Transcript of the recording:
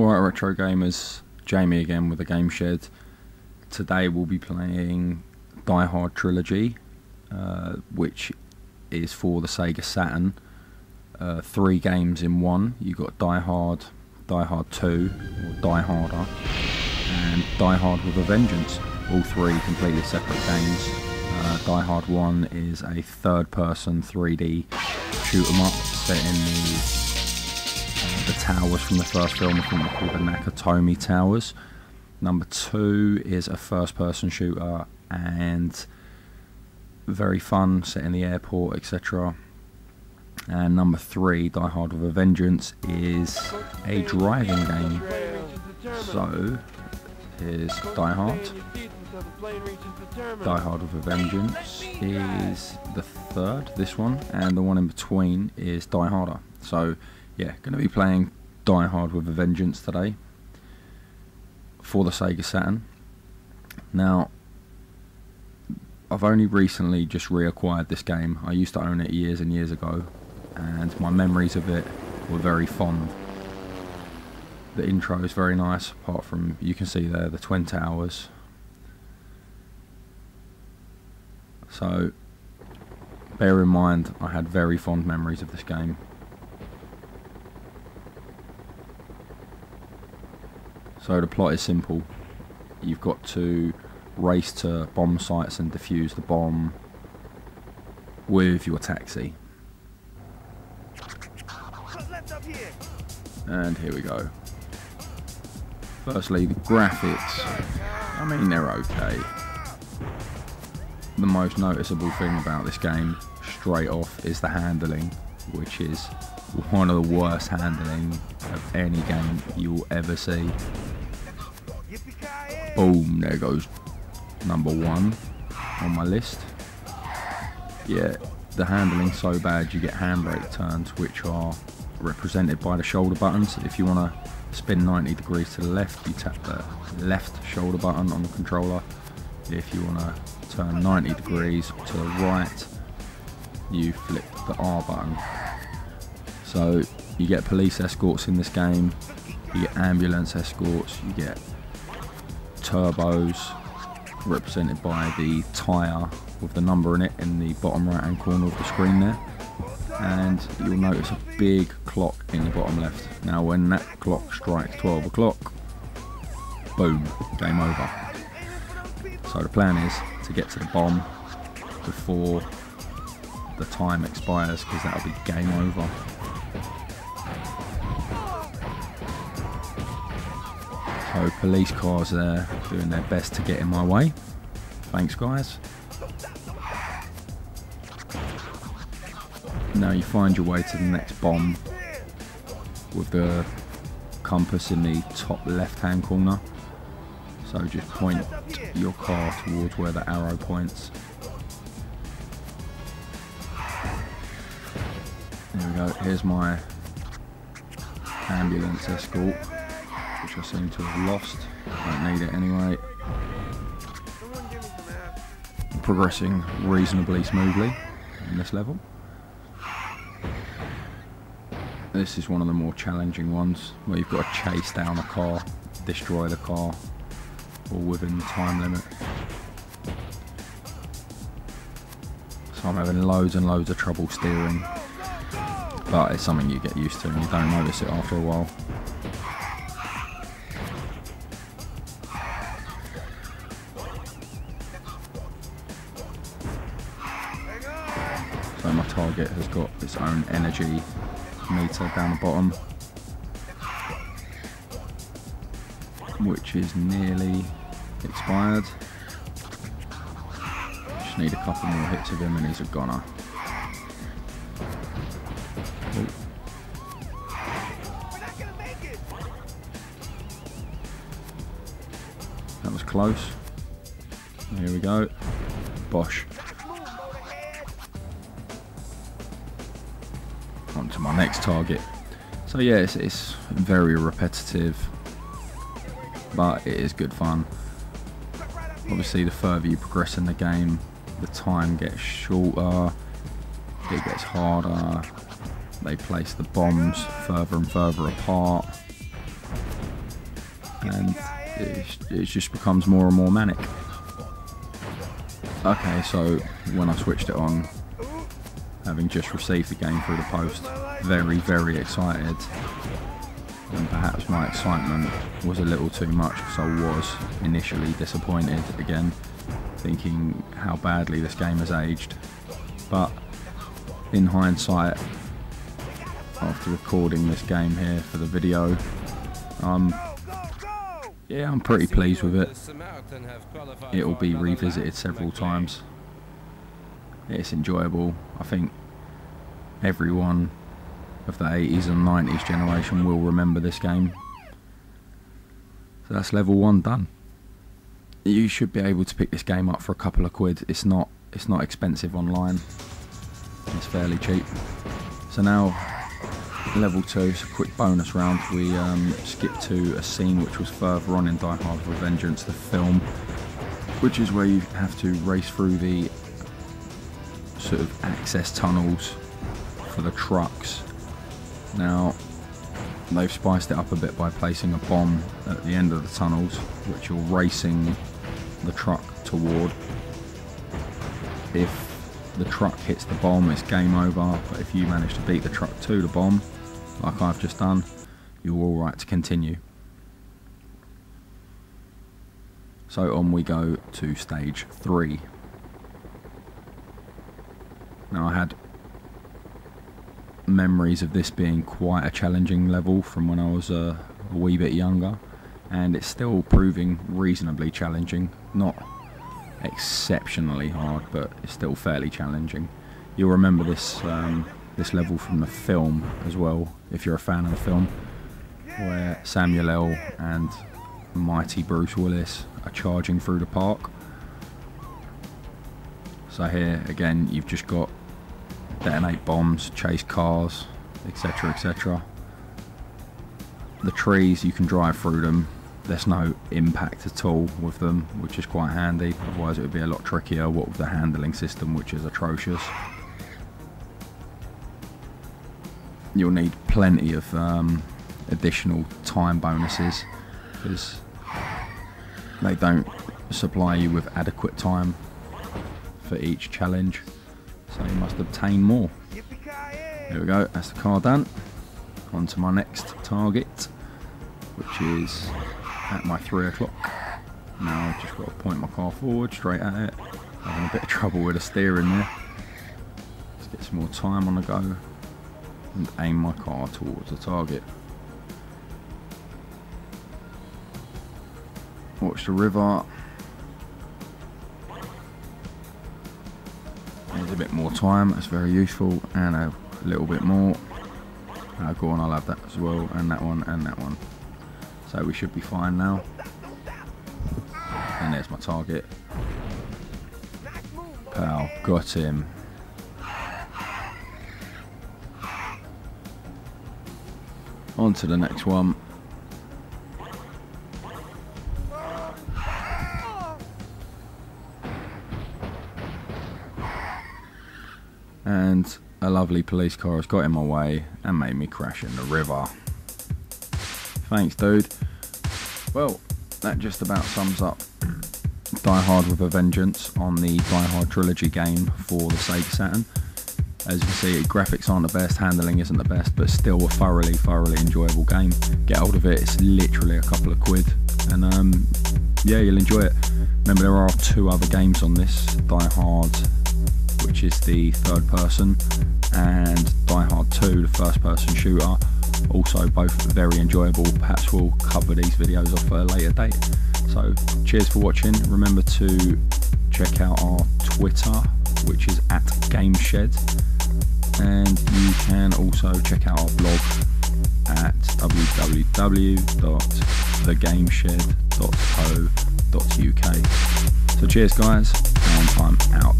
Alright retro gamers, Jamie again with the Game Shed. Today we'll be playing Die Hard Trilogy, which is for the Sega Saturn. 3 games in one. You got Die Hard, Die Hard 2, or Die Harder, and Die Hard with a Vengeance. All 3 completely separate games. Die Hard 1 is a third-person 3D shoot 'em up set in the towers from the first film. I think they're called the Nakatomi Towers. Number 2 is a first-person shooter and very fun, set in the airport, etc. And number 3, Die Hard with a Vengeance, is a driving game. So here's Die Hard. Die Hard with a Vengeance is the third, this one, and the one in between is Die Harder. So yeah, going to be playing Die Hard with a Vengeance today for the Sega Saturn. Now, I've only recently just reacquired this game. I used to own it years and years ago, and my memories of it were very fond. The intro is very nice, apart from, you can see there, the Twin Towers. So, bear in mind, I had very fond memories of this game. So the plot is simple. You've got to race to bomb sites and defuse the bomb with your taxi. And here we go. Firstly, the graphics, I mean, they're okay. The most noticeable thing about this game, straight off, is the handling, which is one of the worst handling of any game you'll ever see. Boom, there goes number 1 on my list. Yeah, the handling's so bad you get handbrake turns, which are represented by the shoulder buttons. If you want to spin 90 degrees to the left, you tap the left shoulder button on the controller. If you want to turn 90 degrees to the right, you flip the R button. So you get police escorts in this game, you get ambulance escorts, you get turbos, represented by the tyre with the number in it in the bottom right hand corner of the screen there. And you'll notice a big clock in the bottom left. Now when that clock strikes 12 o'clock, boom, game over. So the plan is to get to the bomb before the time expires, because that'll be game over. So police cars there doing their best to get in my way. Thanks guys. Now you find your way to the next bomb with the compass in the top left hand corner. So just point your car towards where the arrow points. There we go, here's my ambulance escort, which I seem to have lost. Don't need it anyway. Progressing reasonably smoothly in this level. This is one of the more challenging ones, where you've got to chase down a car, destroy the car, all within the time limit. So I'm having loads and loads of trouble steering, but it's something you get used to and you don't notice it after a while. So my target has got its own energy meter down the bottom, which is nearly expired. Just need a couple more hits of him and he's a goner. Oh. That was close. Here we go. Bosh. On to my next target. So yeah, it's very repetitive, but it is good fun. Obviously the further you progress in the game, the time gets shorter, it gets harder, they place the bombs further and further apart, and it just becomes more and more manic. Okay, so when I switched it on, having just received the game through the post, very, very excited, and perhaps my excitement was a little too much because I was initially disappointed again, thinking how badly this game has aged. But in hindsight, after recording this game here for the video, yeah, I'm pretty pleased with it. It'll be revisited several times. It's enjoyable. I think everyone of the 80s and 90s generation will remember this game. So that's level 1 done. You should be able to pick this game up for a couple of quid. It's not expensive online. It's fairly cheap. So now level 2 is a quick bonus round. We skipped to a scene which was further on in Die Hard with a Vengeance, the film, which is where you have to race through the sort of access tunnels for the trucks. Now they've spiced it up a bit by placing a bomb at the end of the tunnels, which you're racing the truck toward. If the truck hits the bomb, it's game over, but if you manage to beat the truck to the bomb, like I've just done, you're alright to continue. So on we go to stage 3. Now I had memories of this being quite a challenging level from when I was a wee bit younger, and it's still proving reasonably challenging. Not exceptionally hard, but it's still fairly challenging. You'll remember this this level from the film as well, if you're a fan of the film, where Samuel L. and mighty Bruce Willis are charging through the park. So here again, you've just got detonate bombs, chase cars, etc, etc. The trees, you can drive through them. There's no impact at all with them, which is quite handy. Otherwise it would be a lot trickier, what with the handling system, which is atrocious. You'll need plenty of additional time bonuses, because they don't supply you with adequate time for each challenge, so you must obtain more. There we go, that's the car done. On to my next target, which is at my 3 o'clock. Now I've just got to point my car forward, straight at it. Having a bit of trouble with the steering there. Let's get some more time on the go and aim my car towards the target. Watch the river. There's a bit more time, that's very useful, and a little bit more. Go on, I'll have that as well, and that one, and that one. So we should be fine now. And there's my target. Pow, got him. On to the next one. And a lovely police car has got in my way and made me crash in the river. Thanks, dude. Well, that just about sums up Die Hard with a Vengeance on the Die Hard Trilogy game for the Sega Saturn. As you can see, graphics aren't the best, handling isn't the best, but still a thoroughly enjoyable game. Get hold of it, it's literally a couple of quid, and yeah, you'll enjoy it. Remember, there are 2 other games on this, Die Hard, which is the 3rd person, and Die Hard 2, the 1st person shooter. Also both very enjoyable. Perhaps we'll cover these videos off at a later date. So cheers for watching. Remember to check out our Twitter, which is @GameShed, and you can also check out our blog at www.thegameshed.co.uk. So cheers guys, and I'm out.